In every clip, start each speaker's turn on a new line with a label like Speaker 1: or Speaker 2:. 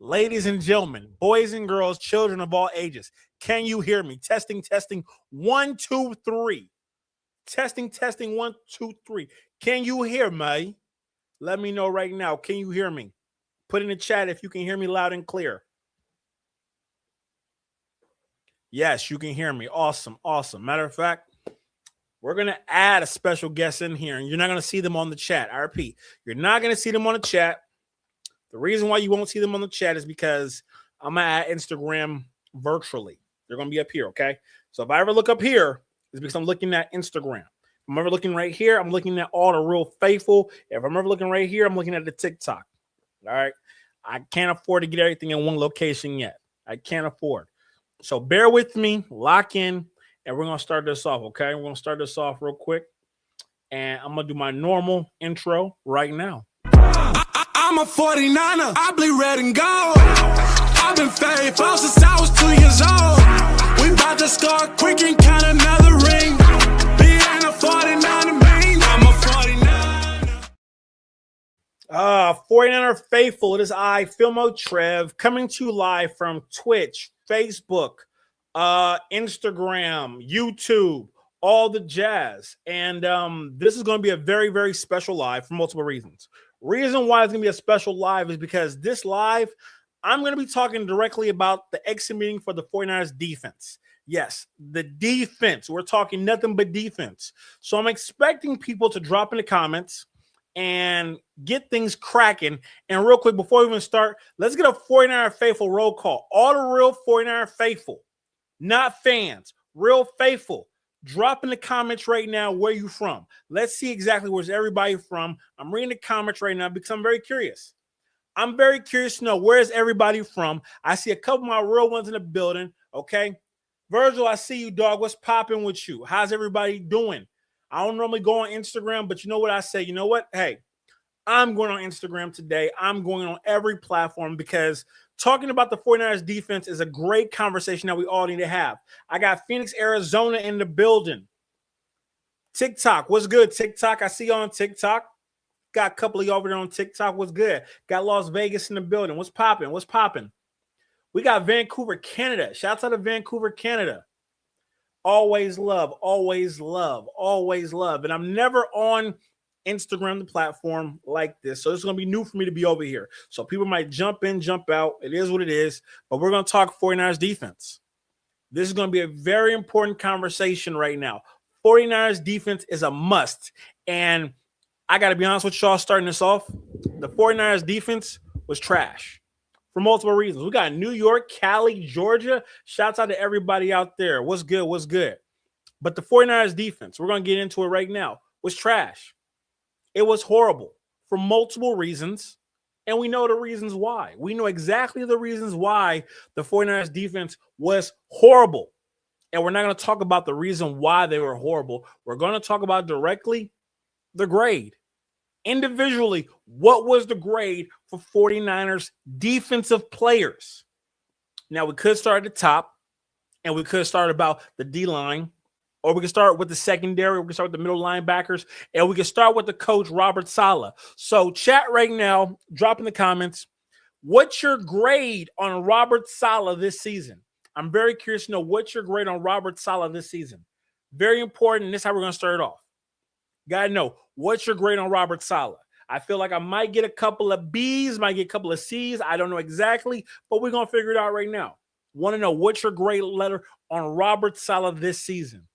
Speaker 1: Ladies and gentlemen, boys and girls, children of all ages, can you hear me? Testing, testing, 1, 2, 3. Testing, testing, 1, 2, 3. Can you hear me? Let me know right now. Can you hear me? Put in the chat if you can hear me loud and clear. Yes, you can hear me. Awesome, awesome. Matter of fact, we're going to add a special guest in here, and you're not going to see them on the chat. I repeat, you're not going to see them on the chat. The reason why you won't see them on the chat is because I'm going to add Instagram virtually. They're going to be up here, okay? So if I ever look up here, it's because I'm looking at Instagram. If I'm ever looking right here, I'm looking at all the real faithful. If I'm ever looking right here, I'm looking at the TikTok. All right? I can't afford to get everything in one location yet. I can't afford. So bear with me, lock in, and we're going to start this off, okay? We're going to start this off real quick, and I'm going to do my normal intro right now.
Speaker 2: I'm a 49er, I bleed red and gold. I've been faithful since I was 2 years old. We about to score quick and count another ring. Being a 49er mean, I'm a 49er.
Speaker 1: 49er faithful, it is I, Filmo Trev, coming to you live from Twitch, Facebook, Instagram, YouTube, all the jazz. And this is going to be a very, very special live for multiple reasons. Reason why it's going to be a special live is because this live, I'm going to be talking directly about the exit meeting for the 49ers defense. Yes, the defense. We're talking nothing but defense. So I'm expecting people to drop in the comments and get things cracking. And real quick, before we even start, let's get a 49er faithful roll call. All the real 49er faithful, not fans, real faithful. Drop in the comments right now where you from. Let's see exactly where's everybody from. I'm reading the comments right now because I'm very curious. I'm very curious to know where is everybody from. I see a couple of my real ones in the building, okay? Virgil, I see you, dog. What's popping with you? How's everybody doing? I don't normally go on Instagram, but you know what I say? You know what? Hey, I'm going on Instagram today. I'm going on every platform because talking about the 49ers defense is a great conversation that we all need to have. I got Phoenix, Arizona in the building. TikTok, what's good, TikTok? I see you on TikTok. Got a couple of you over there on TikTok. What's good? Got Las Vegas in the building. What's popping? What's popping? We got Vancouver, Canada. Shouts out to Vancouver, Canada. Always love, always love, always love. And I'm never on Instagram, the platform like this. So it's going to be new for me to be over here. So people might jump in, jump out. It is what it is. But we're going to talk 49ers defense. This is going to be a very important conversation right now. 49ers defense is a must. And I got to be honest with y'all starting this off. The 49ers defense was trash for multiple reasons. We got New York, Cali, Georgia. Shouts out to everybody out there. What's good? What's good? But the 49ers defense, we're going to get into it right now, was trash. It was horrible for multiple reasons, and we know the reasons why. We know exactly the reasons why the 49ers defense was horrible, and we're not going to talk about the reason why they were horrible. We're going to talk about directly the grade. Individually, what was the grade for 49ers defensive players? Now, we could start at the top, and we could start about the D-line, or we can start with the secondary. We can start with the middle linebackers. And we can start with the coach, Robert Saleh. So chat right now. Drop in the comments. What's your grade on Robert Saleh this season? I'm very curious to know what's your grade on Robert Saleh this season. Very important. And this is how we're going to start it off. Got to know, what's your grade on Robert Saleh? I feel like I might get a couple of B's, might get a couple of C's. I don't know exactly, but we're going to figure it out right now. Want to know what's your grade letter on Robert Saleh this season?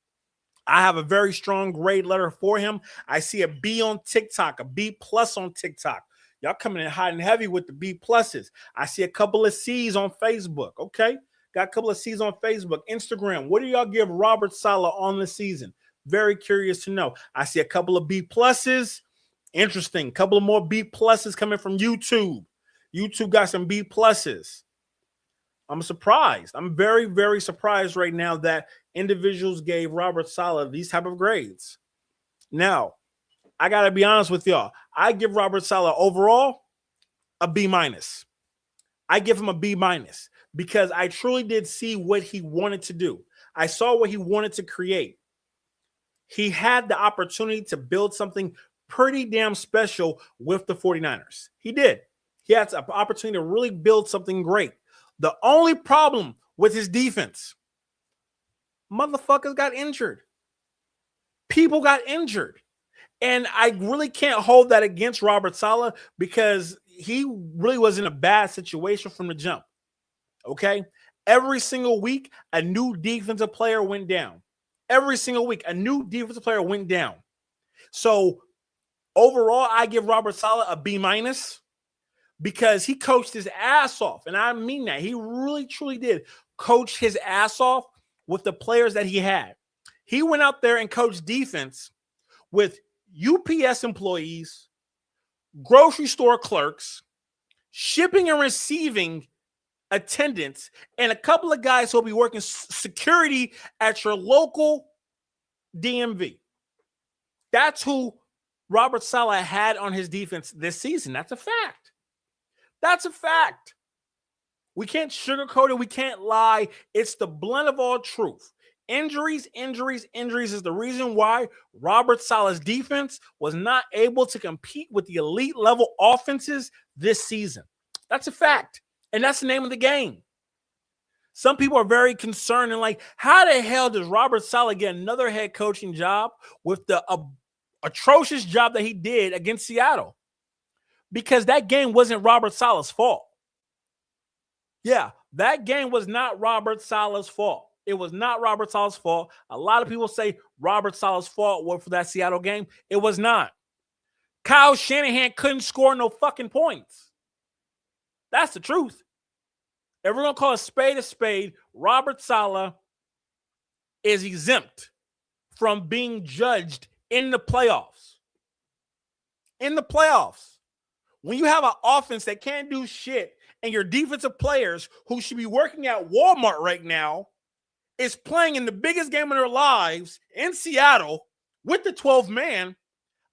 Speaker 1: I have a very strong grade letter for him. I see a B on TikTok, a B plus on TikTok. Y'all coming in hot and heavy with the B pluses. I see a couple of C's on Facebook. Okay. Got a couple of C's on Facebook. Instagram. What do y'all give Robert Saleh on the season? Very curious to know. I see a couple of B pluses. Interesting. Couple of more B pluses coming from YouTube. YouTube got some B pluses. I'm surprised. I'm very, very surprised right now that individuals gave Robert Saleh these type of grades. Now, I got to be honest with y'all. I give Robert Saleh overall a B minus. I give him a B minus because I truly did see what he wanted to do. I saw what he wanted to create. He had the opportunity to build something pretty damn special with the 49ers. He did. He had an opportunity to really build something great. The only problem with his defense, motherfuckers got injured. People got injured. And I really can't hold that against Robert Saleh because he really was in a bad situation from the jump. Okay? Every single week, a new defensive player went down. Every single week, a new defensive player went down. So overall, I give Robert Saleh a B- because he coached his ass off. And I mean that. He really, truly did coach his ass off with the players that he had. He went out there and coached defense with UPS employees, grocery store clerks, shipping and receiving attendants, and a couple of guys who will be working security at your local DMV. That's who Robert Saleh had on his defense this season. That's a fact. That's a fact. We can't sugarcoat it. We can't lie. It's the blunt of all truth. Injuries is the reason why Robert Saleh's defense was not able to compete with the elite level offenses this season. That's a fact. And that's the name of the game. Some people are very concerned and like, how the hell does Robert Saleh get another head coaching job with the atrocious job that he did against Seattle? Because that game wasn't Robert Saleh's fault. Yeah, that game was not Robert Saleh's fault. It was not Robert Saleh's fault. A lot of people say Robert Saleh's fault was for that Seattle game. It was not. Kyle Shanahan couldn't score no fucking points. That's the truth. If we're going to call a spade, Robert Saleh is exempt from being judged in the playoffs. In the playoffs. When you have an offense that can't do shit and your defensive players who should be working at Walmart right now is playing in the biggest game of their lives in Seattle with the 12th man,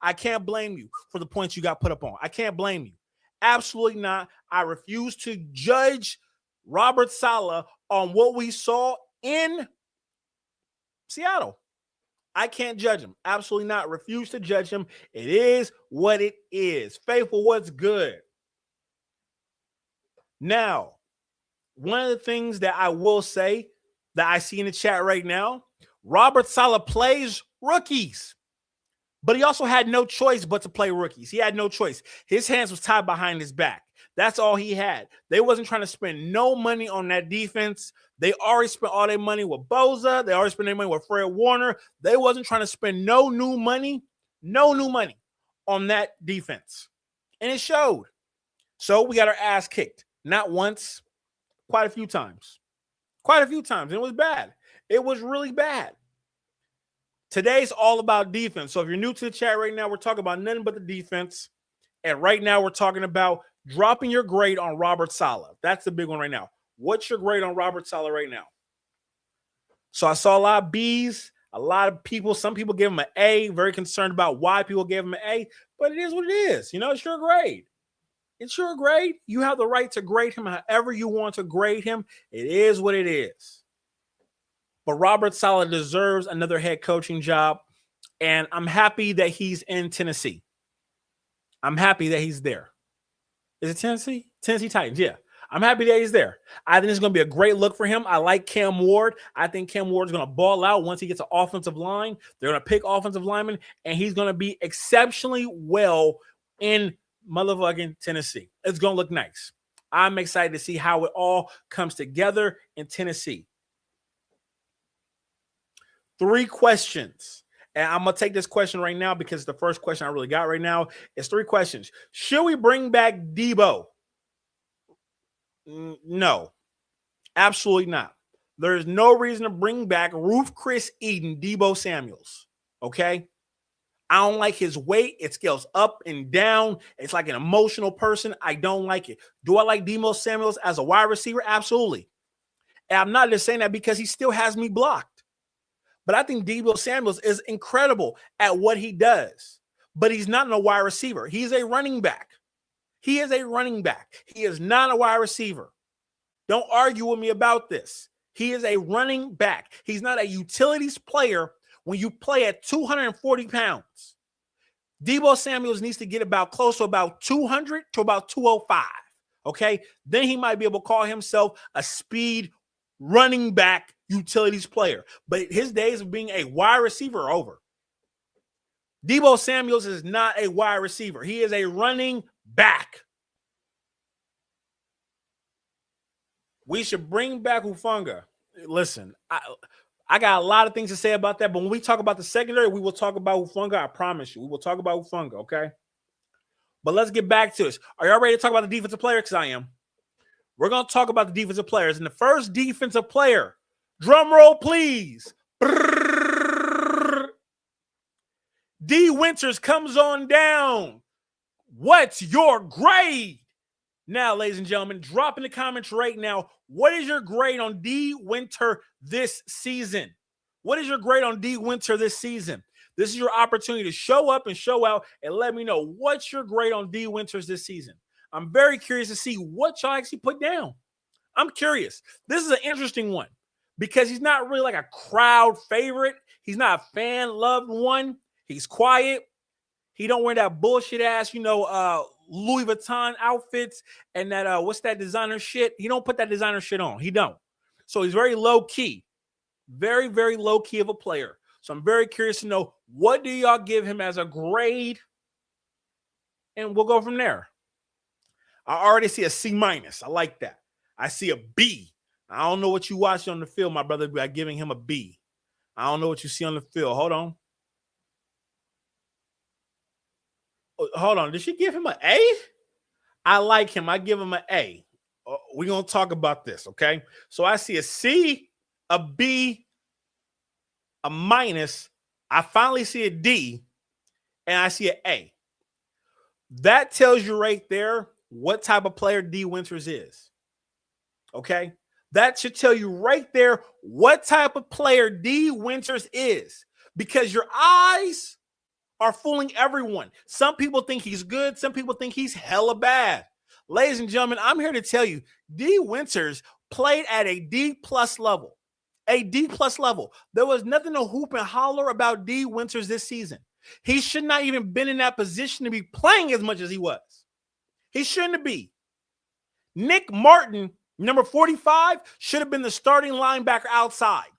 Speaker 1: I can't blame you for the points you got put up on. I can't blame you. Absolutely not. I refuse to judge Robert Saleh on what we saw in Seattle. I can't judge him. Absolutely not. Refuse to judge him. It is what it is. Faithful, what's good? Now, one of the things that I will say that I see in the chat right now, Robert Saleh plays rookies, but he also had no choice but to play rookies. He had no choice. His hands was tied behind his back. That's all he had. They wasn't trying to spend no money on that defense. They already spent all their money with Boza. They already spent their money with Fred Warner. They wasn't trying to spend no new money on that defense. And it showed. So we got our ass kicked. Not once, quite a few times. Quite a few times. And it was bad. It was really bad. Today's all about defense. So if you're new to the chat right now, we're talking about nothing but the defense. And right now we're talking about dropping your grade on Robert Saleh. That's the big one right now. What's your grade on Robert Saleh right now? So I saw a lot of B's, a lot of people, some people give him an A, very concerned about why people gave him an A, but it is what it is. You know, it's your grade. It's your grade. You have the right to grade him however you want to grade him. It is what it is. But Robert Saleh deserves another head coaching job, and I'm happy that he's in Tennessee. I'm happy that he's there. Is it Tennessee? Tennessee Titans, yeah. I'm happy that he's there. I think it's going to be a great look for him. I like Cam Ward. I think Cam Ward is going to ball out once he gets an offensive line. They're going to pick offensive linemen, and he's going to be exceptionally well in motherfucking Tennessee. It's going to look nice. I'm excited to see how it all comes together in Tennessee. 3 questions. And I'm going to take this question right now because the first question I really got right now is 3 questions. Should we bring back Debo? No, absolutely not. There's no reason to bring back Ruth Chris Eden, Debo Samuels. Okay? I don't like his weight. It scales up and down. It's like an emotional person. I don't like it. Do I like Debo Samuels as a wide receiver? Absolutely. And I'm not just saying that because he still has me blocked. But I think Debo Samuels is incredible at what he does. But he's not a wide receiver. He's a running back. He is a running back. He is not a wide receiver. Don't argue with me about this. He is a running back. He's not a utilities player when you play at 240 pounds. Debo Samuels needs to get about close to about 200 to about 205. Okay, then he might be able to call himself a speed running back utilities player. But his days of being a wide receiver are over. Deebo Samuels is not a wide receiver. He is a running back. We should bring back Hufanga. Listen, I got a lot of things to say about that, but when we talk about the secondary, we will talk about Hufanga. I promise you. We will talk about Hufanga, okay? But let's get back to this. Are y'all ready to talk about the defensive player? Because I am. We're going to talk about the defensive players. And the first defensive player, drum roll, please. D. Winters comes on down. What's your grade? Now, ladies and gentlemen, drop in the comments right now. What is your grade on D. Winter this season? What is your grade on D. Winter this season? This is your opportunity to show up and show out and let me know what's your grade on D. Winters this season. I'm very curious to see what y'all actually put down. I'm curious. This is an interesting one because he's not really like a crowd favorite. He's not a fan-loved one. He's quiet. He don't wear that bullshit ass, Louis Vuitton outfits and that, what's that designer shit? He don't put that designer shit on. He don't. So he's very low-key. Very, very low-key of a player. So I'm very curious to know, what do y'all give him as a grade? And we'll go from there. I already see a C-. I like that. I see a B. I don't know what you watched on the field, my brother, by giving him a B. I don't know what you see on the field. Hold on. Hold on. Did she give him an A? I like him. I give him an A. We're going to talk about this, okay? So I see a C, a B, a minus. I finally see a D, and I see an A. That tells you right there what type of player D. Winters is, okay? That should tell you right there what type of player D. Winters is, because your eyes are fooling everyone. Some people think he's good. Some people think he's hella bad. Ladies and gentlemen, I'm here to tell you, D. Winters played at a D+ level. A D+ level. There was nothing to hoop and holler about D. Winters this season. He should not even been in that position to be playing as much as he was. He shouldn't be. Nick Martin, number 45, should have been the starting linebacker outside.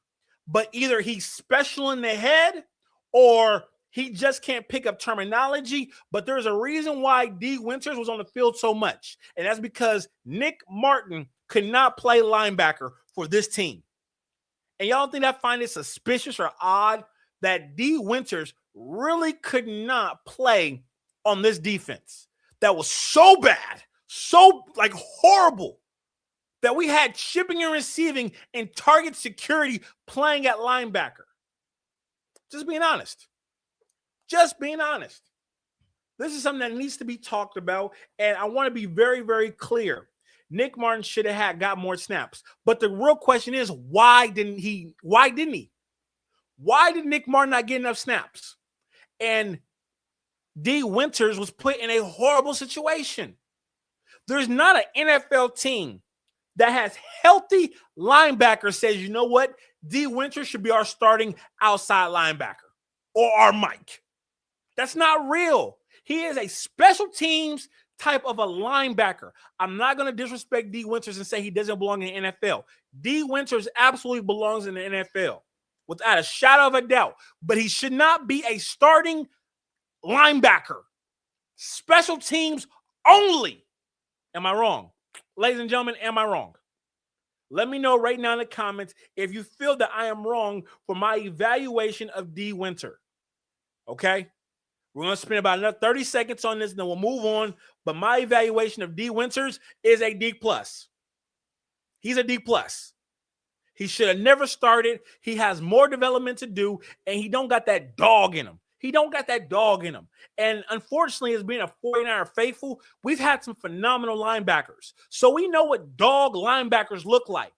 Speaker 1: But either he's special in the head or he just can't pick up terminology. But there's a reason why D. Winters was on the field so much. And that's because Nick Martin could not play linebacker for this team. And y'all think I find it suspicious or odd that D. Winters really could not play on this defense that was so bad, so horrible, that we had shipping and receiving and target security playing at linebacker? Just being honest. Just being honest. This is something that needs to be talked about, and I want to be very, very clear. Nick Martin should have got more snaps. But the real question is, why didn't he? Why did Nick Martin not get enough snaps? And D. Winters was put in a horrible situation. There's not an NFL team that has healthy linebackers says, you know what? D. Winters should be our starting outside linebacker or our Mike. That's not real. He is a special teams type of a linebacker. I'm not going to disrespect D. Winters and say he doesn't belong in the NFL. D. Winters absolutely belongs in the NFL without a shadow of a doubt, but he should not be a starting linebacker. Special teams only. Am I wrong? Ladies and gentlemen, am I wrong? Let me know right now in the comments if you feel that I am wrong for my evaluation of D. Winter. Okay? We're going to spend about another 30 seconds on this, and then we'll move on. But my evaluation of D. Winters is a D+. He's a D+. He should have never started. He has more development to do, and he don't got that dog in him. He don't got that dog in him. And unfortunately, as being a 49er faithful, we've had some phenomenal linebackers. So we know what dog linebackers look like.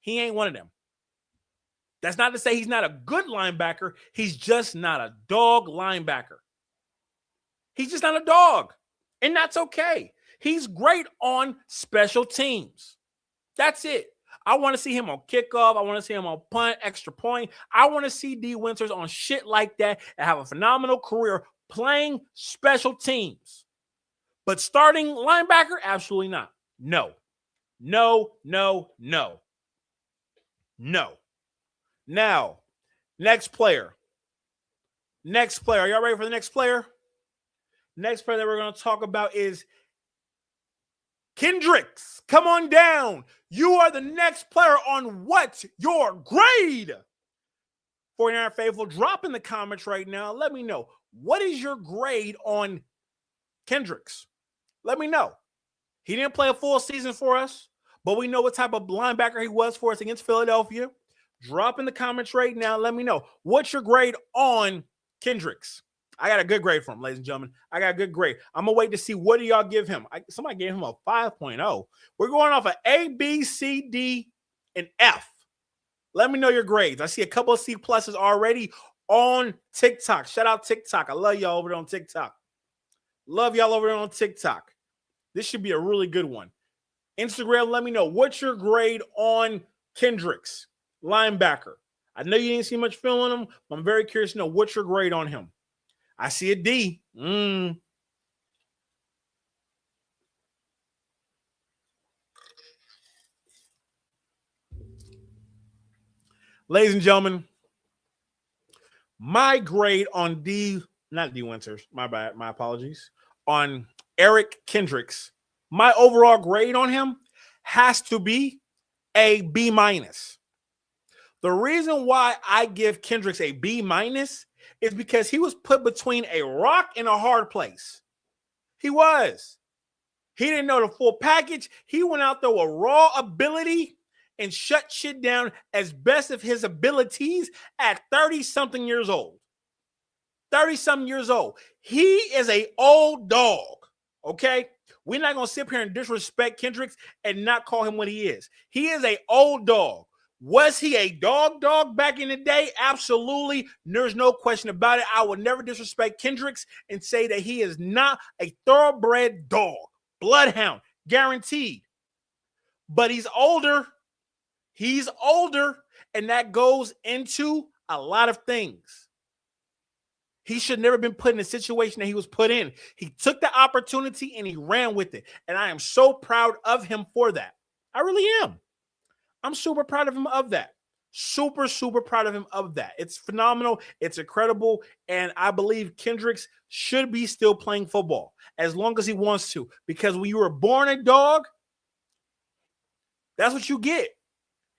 Speaker 1: He ain't one of them. That's not to say he's not a good linebacker. He's just not a dog linebacker. He's just not a dog. And that's okay. He's great on special teams. That's it. I want to see him on kickoff. I want to see him on punt, extra point. I want to see D. Winters on shit like that and have a phenomenal career playing special teams. But starting linebacker, absolutely not. No. No, no, no. No. Now, next player. Next player. Are y'all ready for the next player? Next player that we're going to talk about is Kendricks. Come on down. You are the next player on What's Your Grade? 49 Faithful, drop in the comments right now. Let me know. What is your grade on Kendricks? Let me know. He didn't play a full season for us, but we know what type of linebacker he was for us against Philadelphia. Drop in the comments right now. Let me know. What's your grade on Kendricks? I got a good grade for him, ladies and gentlemen. I got a good grade. I'm going to wait to see what do y'all give him. Somebody gave him a 5.0. We're going off of A, B, C, D, and F. Let me know your grades. I see a couple of C pluses already on TikTok. Shout out TikTok. I love y'all over there on TikTok. Love y'all over there on TikTok. This should be a really good one. Instagram, let me know. What's your grade on Kendricks, linebacker? I know you didn't see much film on him, but I'm very curious to know what's your grade on him. I see a D. Ladies and gentlemen, my grade on not D Winters, my bad, my apologies, on Eric Kendricks, my overall grade on him has to be a B-. The reason why I give Kendricks a B- is because he was put between a rock and a hard place. He was. He didn't know the full package. He went out there with raw ability and shut shit down as best of his abilities at 30-something years old. 30-something years old. He is an old dog, okay? We're not going to sit here and disrespect Kendricks and not call him what he is. He is an old dog. Was he a dog back in the day? Absolutely. There's no question about it. I will never disrespect Kendricks and say that he is not a thoroughbred dog. Bloodhound, guaranteed. But he's older. He's older, and that goes into a lot of things. He should never been put in a situation that he was put in. He took the opportunity and he ran with it. And I am so proud of him for that. I really am. I'm super proud of him of that. Super, super proud of him of that. It's phenomenal. It's incredible. And I believe Kendricks should be still playing football as long as he wants to. Because when you were born a dog, that's what you get.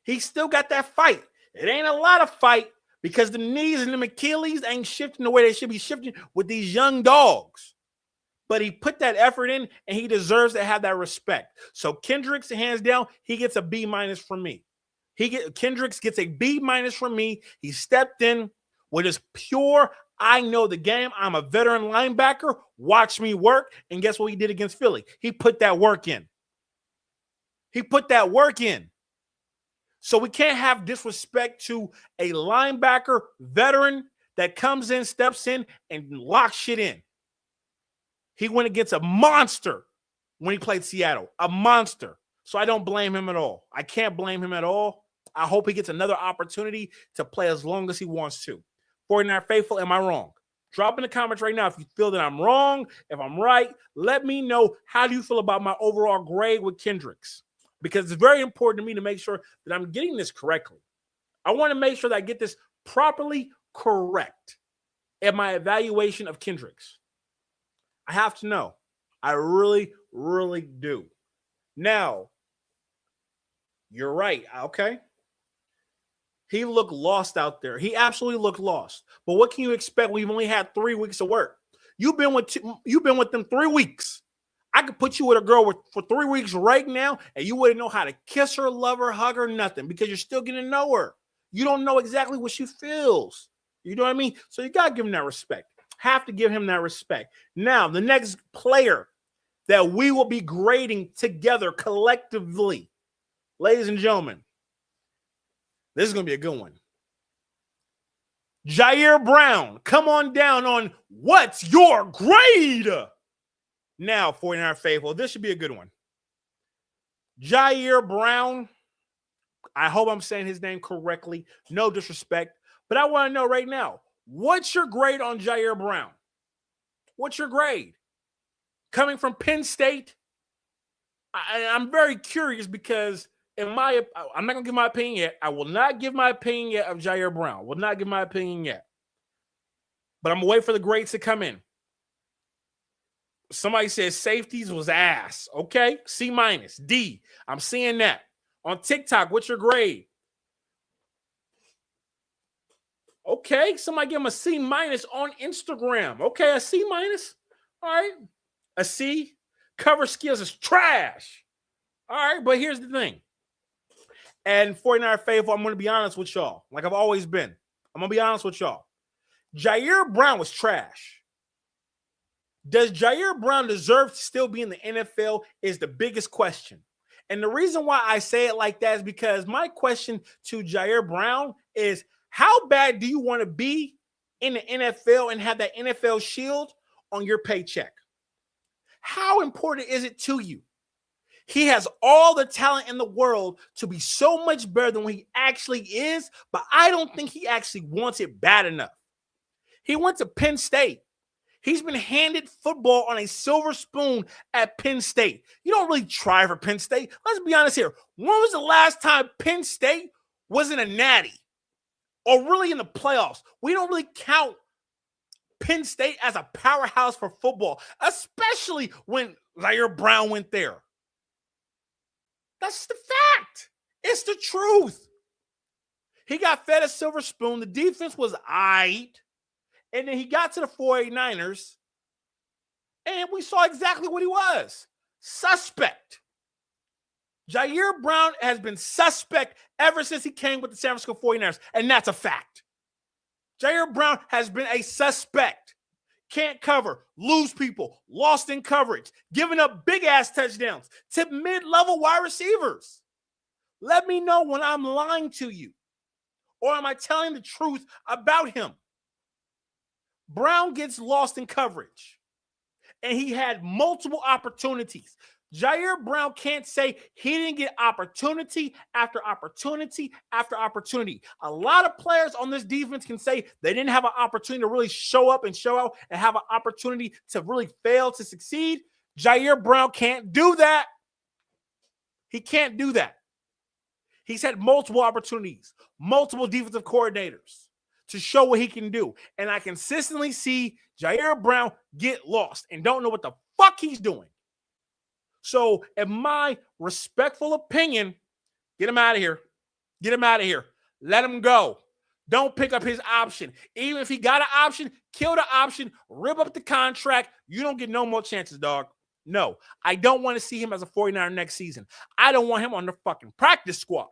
Speaker 1: He still got that fight. It ain't a lot of fight because the knees and the Achilles ain't shifting the way they should be shifting with these young dogs. But he put that effort in, and he deserves to have that respect. So Kendricks, hands down, he gets a B- from me. Kendricks gets a B- from me. He stepped in with his pure, I know the game. I'm a veteran linebacker. Watch me work. And guess what he did against Philly? He put that work in. He put that work in. So we can't have disrespect to a linebacker veteran that comes in, steps in, and locks shit in. He went against a monster when he played Seattle, a monster. So I don't blame him at all. I can't blame him at all. I hope he gets another opportunity to play as long as he wants to. 49 Faithful, am I wrong? Drop in the comments right now if you feel that I'm wrong, if I'm right. Let me know, how do you feel about my overall grade with Kendricks? Because it's very important to me to make sure that I'm getting this correctly. I want to make sure that I get this properly correct in my evaluation of Kendricks. I have to know. I really, really do. Now, you're right. Okay. He looked lost out there. He absolutely looked lost. But what can you expect when you've only had 3 weeks of work? You've been with them 3 weeks. I could put you with a girl for 3 weeks right now, and you wouldn't know how to kiss her, love her, hug her, nothing, because you're still getting to know her. You don't know exactly what she feels. You know what I mean? So you got to give him that respect. Have to give him that respect. Now, the next player that we will be grading together collectively, ladies and gentlemen, this is going to be a good one. Jair Brown, come on down on What's Your Grade? Now, 49 Faithful, this should be a good one. Jair Brown, I hope I'm saying his name correctly. No disrespect, but I want to know right now, what's your grade on Jair Brown? What's your grade? Coming from Penn State, I'm very curious because I'm not going to give my opinion yet. I will not give my opinion yet of Jair Brown. Will not give my opinion yet. But I'm going to wait for the grades to come in. Somebody says safeties was ass. Okay, C minus, D. I'm seeing that. On TikTok, what's your grade? Okay, somebody give him a C minus on Instagram. Okay, a C minus. All right, a C. Cover skills is trash. All right, but here's the thing. And 49er faithful, I'm going to be honest with y'all, like I've always been. I'm going to be honest with y'all. Jair Brown was trash. Does Jair Brown deserve to still be in the NFL is the biggest question. And the reason why I say it like that is because my question to Jair Brown is, how bad do you want to be in the NFL and have that NFL shield on your paycheck? How important is it to you? He has all the talent in the world to be so much better than what he actually is, but I don't think he actually wants it bad enough. He went to Penn State. He's been handed football on a silver spoon at Penn State. You don't really try for Penn State. Let's be honest here. When was the last time Penn State was in a natty or really in the playoffs? We don't really count Penn State as a powerhouse for football, especially when Jair Brown went there. That's the fact. It's the truth. He got fed a silver spoon. The defense was aight. And then he got to the 49ers, and we saw exactly what he was. Suspect. Jair Brown has been suspect ever since he came with the San Francisco 49ers, and that's a fact. Jair Brown has been a suspect. Can't cover, lose people, lost in coverage, giving up big-ass touchdowns to mid-level wide receivers. Let me know when I'm lying to you, or am I telling the truth about him? Brown gets lost in coverage, and he had multiple opportunities. Jair Brown can't say he didn't get opportunity after opportunity after opportunity. A lot of players on this defense can say they didn't have an opportunity to really show up and show out and have an opportunity to really fail to succeed. Jair Brown can't do that. He can't do that. He's had multiple opportunities, multiple defensive coordinators to show what he can do. And I consistently see Jair Brown get lost and don't know what the fuck he's doing. So in my respectful opinion, get him out of here. Get him out of here. Let him go. Don't pick up his option. Even if he got an option, kill the option, rip up the contract. You don't get no more chances, dog. No, I don't want to see him as a 49er next season. I don't want him on the fucking practice squad.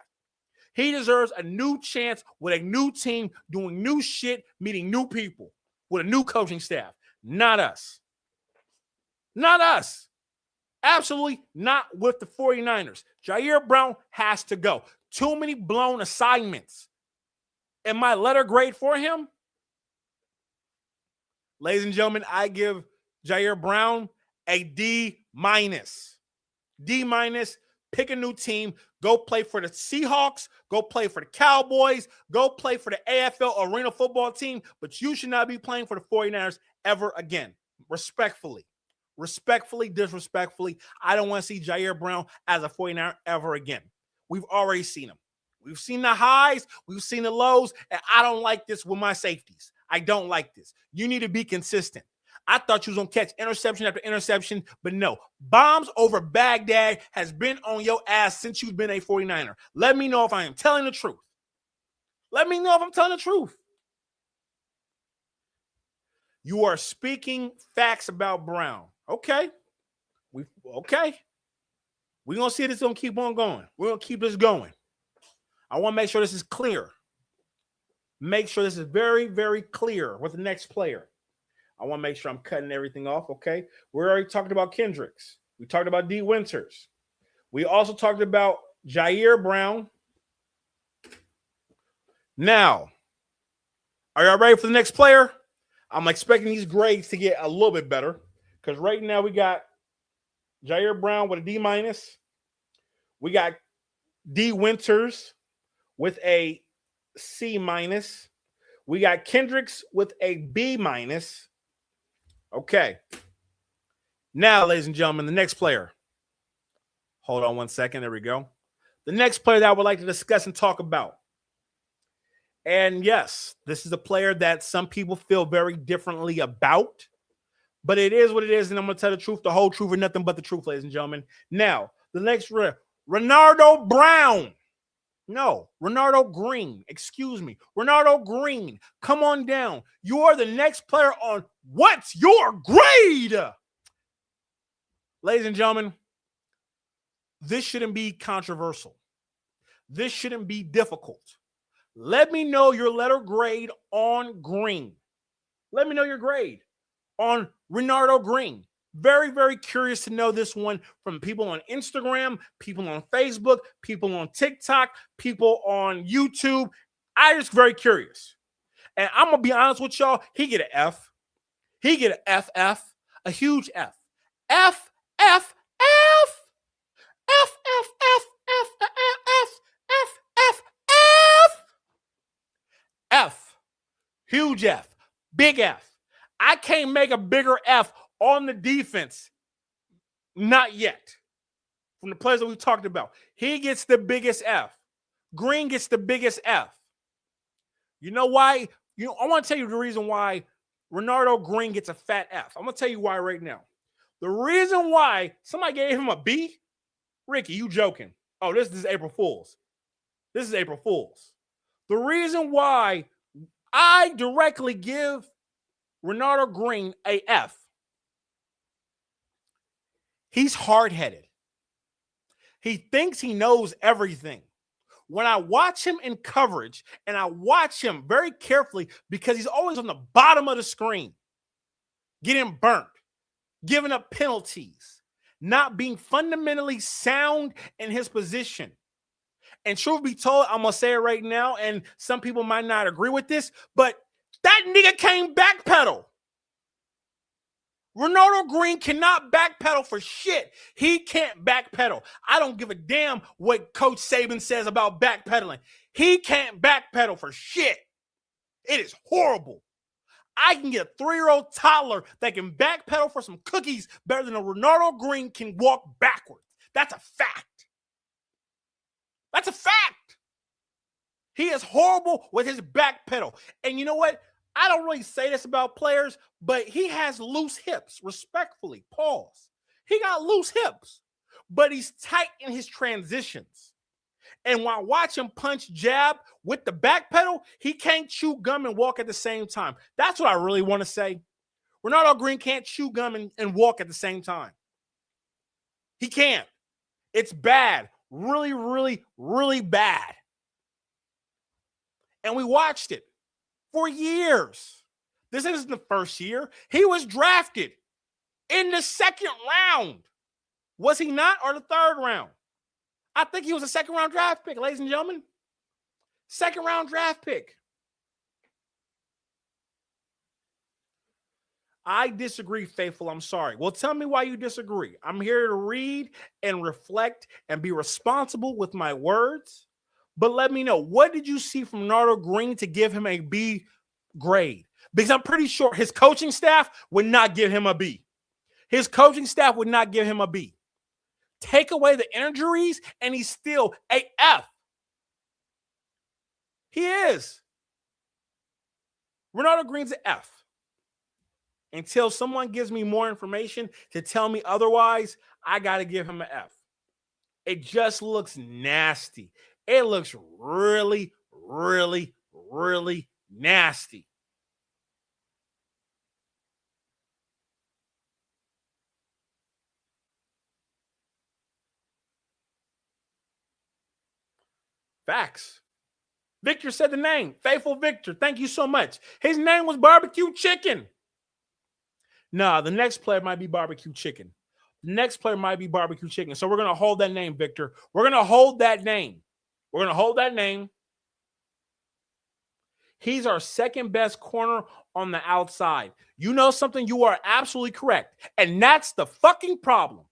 Speaker 1: He deserves a new chance with a new team, doing new shit, meeting new people, with a new coaching staff. Not us. Not us. Absolutely not with the 49ers. Jair Brown has to go. Too many blown assignments. And my letter grade for him, ladies and gentlemen, I give Jair Brown a D minus. D minus. Pick a new team. Go play for the Seahawks. Go play for the Cowboys. Go play for the AFL Arena Football Team. But you should not be playing for the 49ers ever again. Respectfully. Respectfully, disrespectfully, I don't want to see Jair Brown as a 49er ever again. We've already seen him. We've seen the highs. We've seen the lows. And I don't like this with my safeties. I don't like this. You need to be consistent. I thought you was going to catch interception after interception, but no. Bombs over Baghdad has been on your ass since you've been a 49er. Let me know if I am telling the truth. Let me know if I'm telling the truth. You are speaking facts about Brown. Okay. We're going to see if this is going to keep on going. We're going to keep this going. I want to make sure this is clear. Make sure this is very, very clear with the next player. I want to make sure I'm cutting everything off, okay? We already talked about Kendricks. We talked about D. Winters. We also talked about Jair Brown. Now, are y'all ready for the next player? I'm expecting these grades to get a little bit better because right now we got Jair Brown with a D minus. We got D. Winters with a C minus. We got Kendricks with a B minus. Okay. Now, ladies and gentlemen, the next player. Hold on one second. There we go. The next player that I would like to discuss and talk about. And yes, this is a player that some people feel very differently about, but it is what it is. And I'm going to tell the truth, the whole truth, and nothing but the truth, ladies and gentlemen. Now, the next Renardo Brown. No, Renardo Green. Excuse me. Renardo Green. Come on down. You are the next player on What's Your Grade? Ladies and gentlemen, this shouldn't be controversial. This shouldn't be difficult. Let me know your letter grade on Green. Let me know your grade on Renardo Green. Very, very curious to know this one from people on Instagram, people on Facebook, people on TikTok, people on YouTube. I'm just very curious. And I'm going to be honest with y'all. He get an F. He get an FF, a huge F. F, F, F. F, F, F, F, F, F, F, F, F. F. Huge F. Big F. I can't make a bigger F on the defense. Not yet. From the players that we talked about. He gets the biggest F. Green gets the biggest F. You know why? I want to tell you the reason why Renardo Green gets a fat F. I'm going to tell you why right now. The reason why somebody gave him a B, Ricky, you joking. Oh, this is April Fool's. This is April Fool's. The reason why I directly give Renardo Green a F, he's hard-headed. He thinks he knows everything. When I watch him in coverage, and I watch him very carefully because he's always on the bottom of the screen, getting burnt, giving up penalties, not being fundamentally sound in his position. And truth be told, I'm going to say it right now, and some people might not agree with this, but that nigga can't backpedal. Renardo Green cannot backpedal for shit. He can't backpedal. I don't give a damn what Coach Saban says about backpedaling. He can't backpedal for shit. It is horrible. I can get a 3-year-old toddler that can backpedal for some cookies better than a Renardo Green can walk backwards. That's a fact. That's a fact. He is horrible with his backpedal. And you know what? I don't really say this about players, but he has loose hips, respectfully. Pause. He got loose hips, but he's tight in his transitions. And when I watch him punch jab with the back pedal, he can't chew gum and walk at the same time. That's what I really want to say. Renardo Green can't chew gum and walk at the same time. He can't. It's bad. Really, really, really bad. And we watched it for years. This isn't the first year. He was drafted in the second round. Was he not? Or the third round? I think he was a second-round draft pick, ladies and gentlemen. Second-round draft pick. I disagree, Faithful. I'm sorry. Well, tell me why you disagree. I'm here to read and reflect and be responsible with my words. But let me know, what did you see from Renardo Green to give him a B grade? Because I'm pretty sure his coaching staff would not give him a B. His coaching staff would not give him a B. Take away the injuries, and he's still a F. He is. Renardo Green's an F. Until someone gives me more information to tell me otherwise, I got to give him an F. It just looks nasty. It looks really, really, really nasty. Facts. Victor said the name. Faithful Victor. Thank you so much. His name was Barbecue Chicken. Nah, the next player might be Barbecue Chicken. The next player might be Barbecue Chicken. So we're going to hold that name, Victor. We're going to hold that name. We're going to hold that name. He's our second best corner on the outside. You know something? You are absolutely correct. And that's the fucking problem.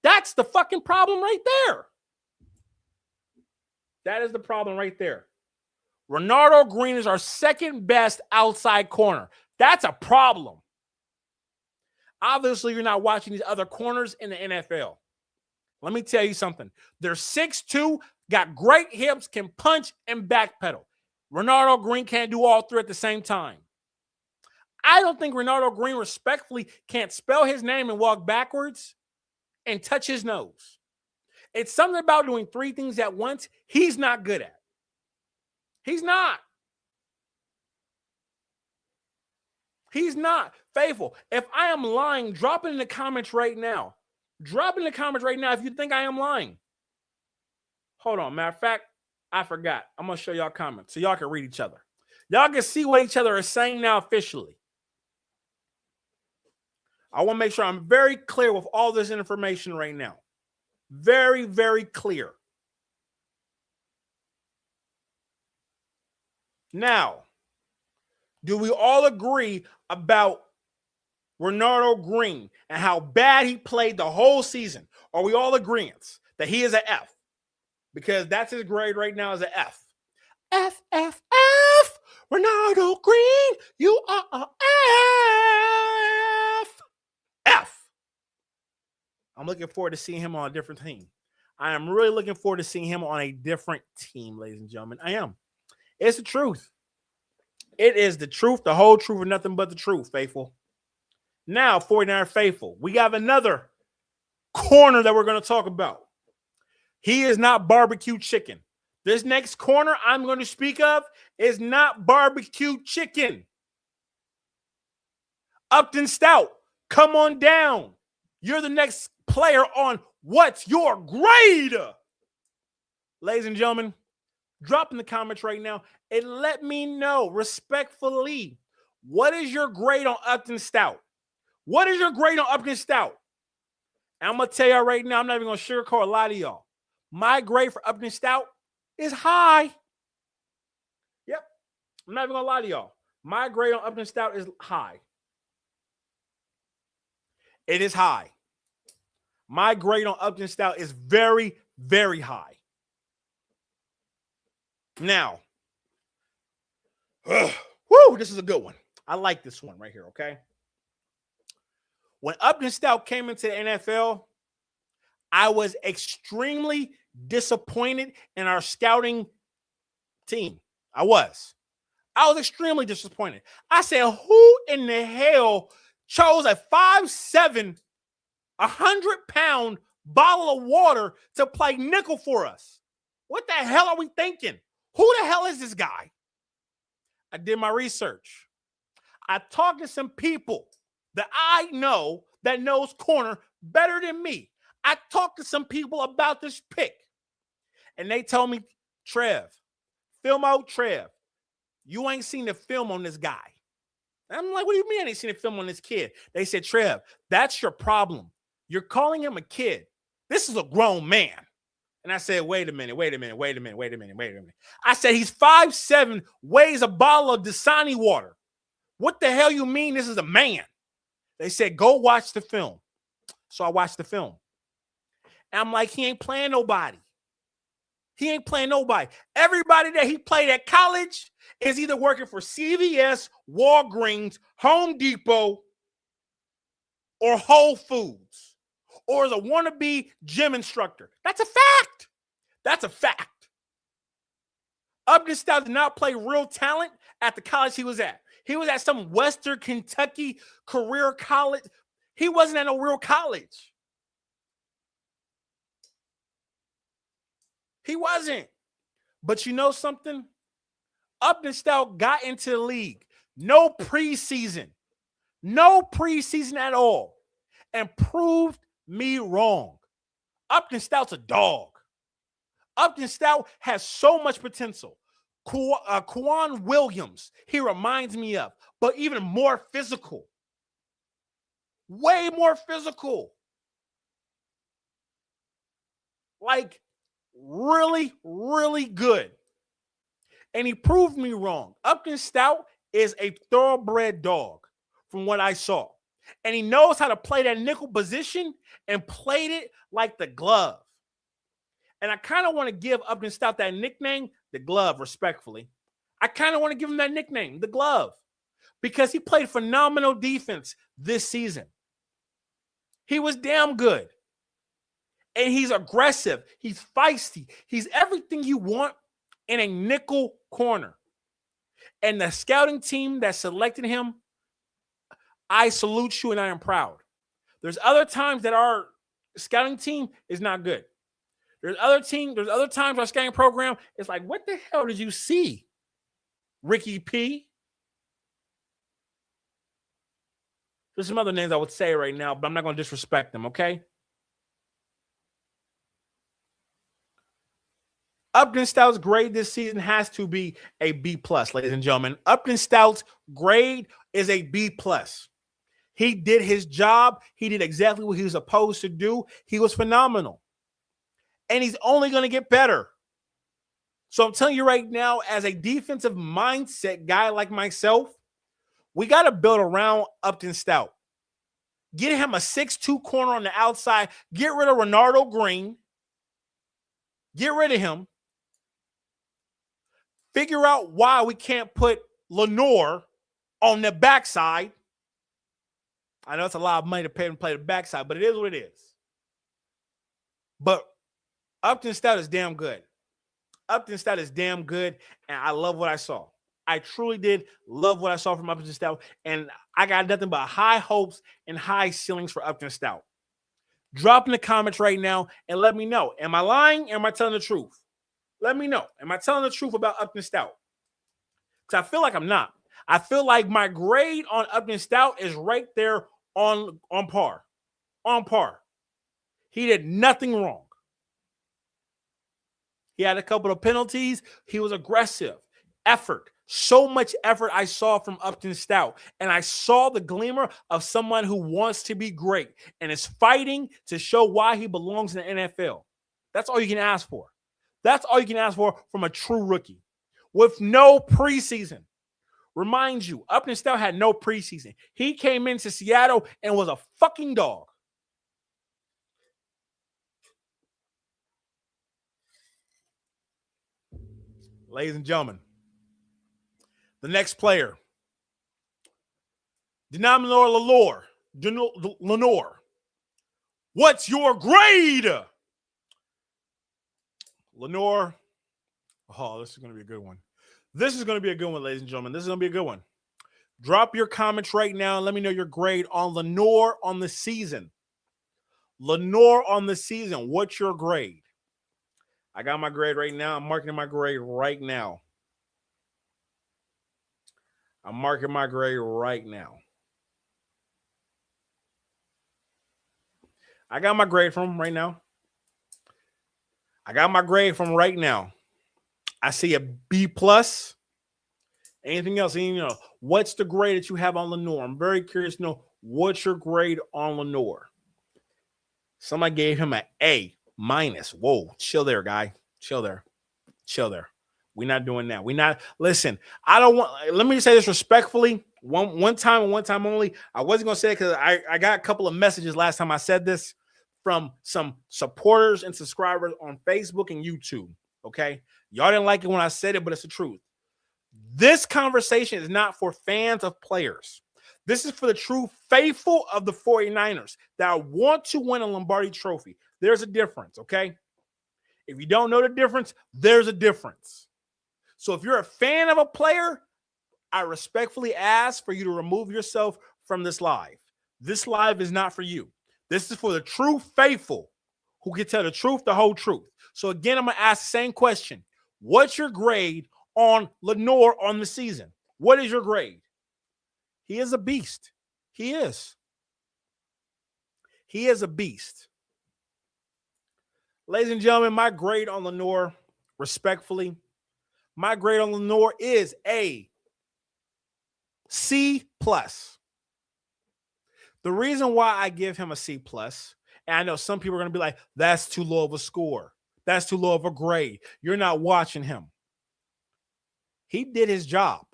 Speaker 1: That's the fucking problem right there. That is the problem right there. Renardo Green is our second best outside corner. That's a problem. Obviously, you're not watching these other corners in the NFL. Let me tell you something. They're 6'2", got great hips, can punch and backpedal. Renardo Green can't do all three at the same time. I don't think Renardo Green respectfully can't spell his name and walk backwards and touch his nose. It's something about doing three things at once he's not good at. He's not. He's not. Faithful, if I am lying, drop it in the comments right now. Drop it in the comments right now if you think I am lying. Hold on. Matter of fact, I forgot. I'm going to show y'all comments so y'all can read each other. Y'all can see what each other are saying now officially. I want to make sure I'm very clear with all this information right now. Very, very clear. Now, do we all agree about Renardo Green and how bad he played the whole season? Are we all agreeing that he is an F? Because that's his grade right now is an F. F, F, F. Renardo Green, you are an F. F. I'm looking forward to seeing him on a different team. I am really looking forward to seeing him on a different team, ladies and gentlemen. I am. It's the truth. It is the truth, the whole truth, and nothing but the truth, faithful. Now, 49er faithful, we have another corner that we're going to talk about. He is not barbecue chicken. This next corner I'm going to speak of is not barbecue chicken. Upton Stout, come on down. You're the next player on What's Your Grade? Ladies and gentlemen, drop in the comments right now and let me know respectfully, what is your grade on Upton Stout? What is your grade on Upton Stout? And I'm going to tell y'all right now, I'm not even going to sugarcoat a lot of y'all. My grade for Upton Stout is high. Yep. I'm not even going to lie to y'all. My grade on Upton Stout is high. It is high. My grade on Upton Stout is very, very high. Now, whoo, this is a good one. I like this one right here, okay? When Upton Stout came into the NFL, I was extremely disappointed in our scouting team. I was extremely disappointed. I said, who in the hell chose a 5'7", 100-pound bottle of water to play nickel for us? What the hell are we thinking? Who the hell is this guy? I did my research. I talked to some people that I know that knows corner better than me. I talked to some people about this pick. And they told me, Trev, you ain't seen the film on this guy. And I'm like, what do you mean I ain't seen the film on this kid? They said, Trev, that's your problem. You're calling him a kid. This is a grown man. And I said, wait a minute. I said, he's 5'7", weighs a bottle of Dasani water. What the hell you mean this is a man? They said, go watch the film. So I watched the film. And I'm like, he ain't playing nobody. Everybody that he played at college is either working for CVS, Walgreens, Home Depot, or Whole Foods, or is a wannabe gym instructor. That's a fact. Upton Stout did not play real talent at the college he was at. He was at some Western Kentucky career college. He wasn't at no real college. He wasn't. But you know something? Upton Stout got into the league. No preseason at all. And proved me wrong. Upton Stout's a dog. Upton Stout has so much potential. Quan Williams, he reminds me of, but even more physical. Way more physical. Like, really, really good. And he proved me wrong. Upton Stout is a thoroughbred dog from what I saw. And he knows how to play that nickel position and played it like the glove. And I kind of want to give Upton Stout that nickname, the glove, respectfully. I kind of want to give him that nickname, the glove, because he played phenomenal defense this season. He was damn good. And he's aggressive. He's feisty. He's everything you want in a nickel corner. And the scouting team that selected him, I salute you and I am proud. There's other times that our scouting team is not good. There's other times our scouting program is like, what the hell did you see, Ricky P? There's some other names I would say right now, but I'm not going to disrespect them, okay? Upton Stout's grade this season has to be a B+, ladies and gentlemen. Upton Stout's grade is a B+. He did his job. He did exactly what he was supposed to do. He was phenomenal. And he's only going to get better. So I'm telling you right now, as a defensive mindset guy like myself, we got to build around Upton Stout. Get him a 6'2 corner on the outside. Get rid of Renardo Green. Get rid of him. Figure out why we can't put Lenore on the backside. I know it's a lot of money to pay him to play the backside, but it is what it is. But Upton Stout is damn good. Upton Stout is damn good, and I love what I saw. I truly did love what I saw from Upton Stout, and I got nothing but high hopes and high ceilings for Upton Stout. Drop in the comments right now and let me know. Am I lying? Am I telling the truth? Let me know. Am I telling the truth about Upton Stout? Because I feel like I'm not. I feel like my grade on Upton Stout is right there on par. On par. He did nothing wrong. He had a couple of penalties. He was aggressive. Effort. So much effort I saw from Upton Stout. And I saw the glimmer of someone who wants to be great and is fighting to show why he belongs in the NFL. That's all you can ask for. That's all you can ask for from a true rookie with no preseason. Remind you, Upton Stout had no preseason. He came into Seattle and was a fucking dog. Ladies and gentlemen, the next player, Denominator Lenore. What's your grade? Lenore. Oh, this is going to be a good one. This is going to be a good one, ladies and gentlemen. This is going to be a good one. Drop your comments right now and let me know your grade on Lenore on the season. Lenore on the season. What's your grade? I got my grade right now. I'm marking my grade right now. I'm marking my grade right now. I got my grade from right now. I got my grade from right now. I see a B+. Anything else? What's the grade that you have on Lenore? I'm very curious to know what's your grade on Lenore. Somebody gave him an A-. Whoa, chill there, guy. Chill there. We're not doing that. Listen, I don't want, let me say this respectfully. One time and one time only. I wasn't going to say it because I got a couple of messages last time I said this from some supporters and subscribers on Facebook and YouTube. Okay. Y'all didn't like it when I said it, but it's the truth. This conversation is not for fans of players. This is for the true faithful of the 49ers that want to win a Lombardi trophy. There's a difference, okay? If you don't know the difference, there's a difference. So if you're a fan of a player, I respectfully ask for you to remove yourself from this live. This live is not for you. This is for the true faithful who can tell the truth, the whole truth. So again, I'm going to ask the same question. What's your grade on Lenore on the season? What is your grade? He is a beast. He is. He is a beast. Ladies and gentlemen, my grade on Lenore, respectfully, my grade on Lenore is a C+. The reason why I give him a C+, and I know some people are going to be like, that's too low of a score. That's too low of a grade. You're not watching him. He did his job.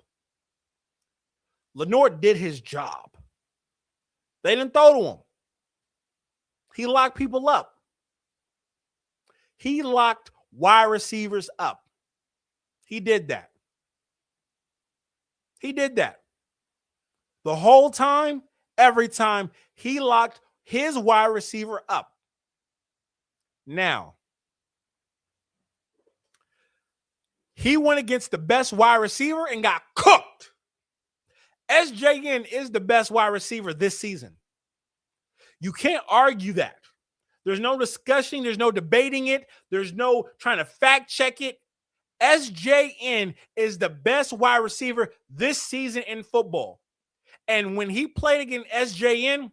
Speaker 1: Lenore did his job. They didn't throw to him. He locked people up. He locked wide receivers up. He did that. He did that. The whole time, every time, he locked his wide receiver up. Now, he went against the best wide receiver and got cooked. SJN is the best wide receiver this season. You can't argue that. There's no discussion. There's no debating it. There's no trying to fact check it. SJN is the best wide receiver this season in football. And when he played against SJN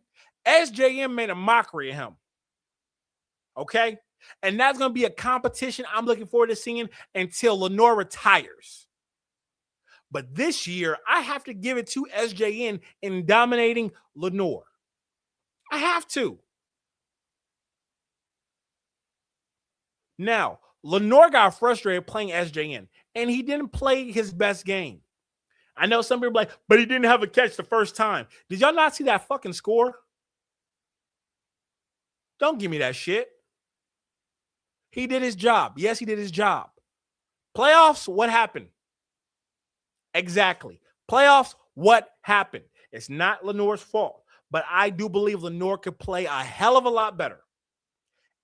Speaker 1: made a mockery of him. Okay? And that's going to be a competition I'm looking forward to seeing until Lenore retires. But this year, I have to give it to SJN in dominating Lenore. I have to. Now, Lenore got frustrated playing SJN, and he didn't play his best game. I know some people are like, but he didn't have a catch the first time. Did y'all not see that fucking score? Don't give me that shit. He did his job. Yes, he did his job. Playoffs, what happened? Exactly. Playoffs, what happened? It's not Lenore's fault, but I do believe Lenore could play a hell of a lot better.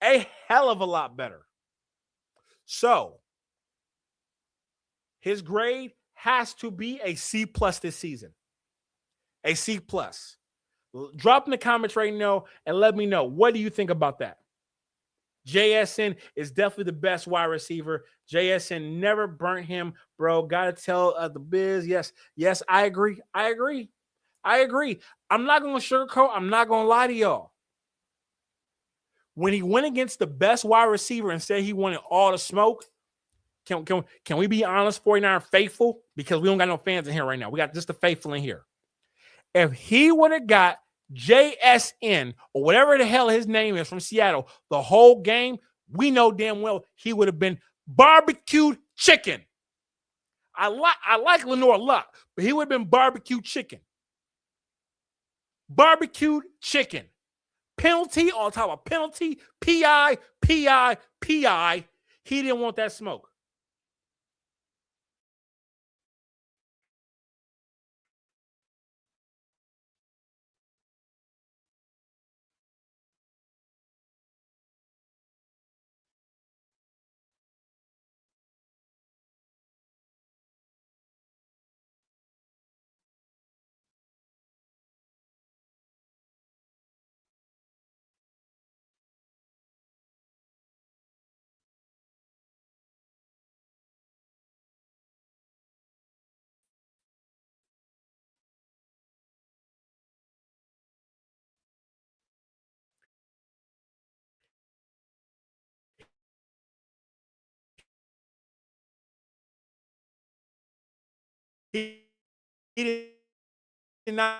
Speaker 1: A hell of a lot better. So, his grade has to be a C+ this season. A C+. Drop in the comments right now and let me know. What do you think about that? JSN is definitely the best wide receiver. JSN never burnt him, bro. Gotta tell the biz. Yes, I agree. I'm not going to sugarcoat. I'm not going to lie to y'all. When he went against the best wide receiver and said he wanted all the smoke, can we be honest, 49 faithful? Because we don't got no fans in here right now. We got just the faithful in here. If he would have got JSN or whatever the hell his name is from Seattle the whole game, we know damn well he would have been barbecued chicken. I like Lenore a lot, but he would have been barbecued chicken. Barbecued chicken. Penalty on top of penalty. PI. He didn't want that smoke. He did not